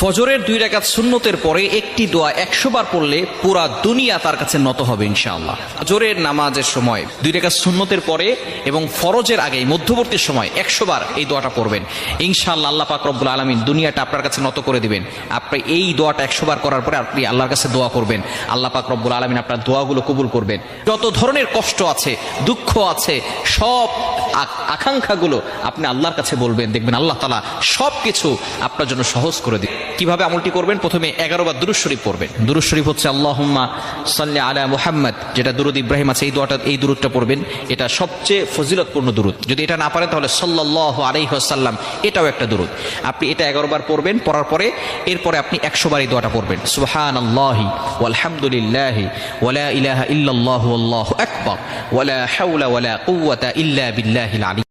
ফজরের 2 রাকাত সুন্নতের পরে একটি দোয়া 100 বার পড়লে পুরা দুনিয়া তার কাছে নত হবে ইনশাআল্লাহ। ফজরের নামাজের সময় 2 রাকাত সুন্নতের পরে এবং ফরজের আগে মধ্যবর্তী সময় 100 বার এই দোয়াটা পড়বেন ইনশাআল্লাহ। আল্লাহ পাক রব্বুল আলামিন দুনিয়াটা আপনার কাছে নত করে দিবেন। আপনি এই দোয়াটা 100 বার করার পরে আপনি আল্লাহর কাছে দোয়া করবেন, আল্লাহ পাক রব্বুল আলামিন আপনার দোয়াগুলো কবুল করবেন। যত ধরনের কষ্ট আছে, দুঃখ আছে, সব আকাঙ্ক্ষাগুলো আপনি আল্লাহর কাছে বলবেন, দেখবেন আল্লাহ তাআলা সবকিছু আপনার জন্য সহজ করে দিবেন। কিভাবে আমলটি করবেন? প্রথমে 11 বার দুরূদ শরীফ পড়বেন। দুরূদ শরীফ হচ্ছে আল্লাহুম্মা সাল্লি আলা মুহাম্মদ, যেটা দুরূদ ইব্রাহিম আছে, এই দুরূদটা পড়বেন। এটা সবচেয়ে ফজিলতপূর্ণ দুরূদ। যদি এটা না পারেন তাহলে সাল্লাল্লাহু আলাইহি ওয়াসাল্লাম, এটাও একটা দুরূদ। আপনি এটা 11 বার পড়বেন। পড়ার পরে এরপরে আপনি 100 বার এই দোয়াটা পড়বেন, সুবহানাল্লাহি ওয়ালহামদুলিল্লাহি ওয়ালা ইলাহা ইল্লাল্লাহু আল্লাহু আকবার ওয়ালা হাওলা ওয়ালা কুওয়াতা ইল্লা বিল্লাহিল আলী।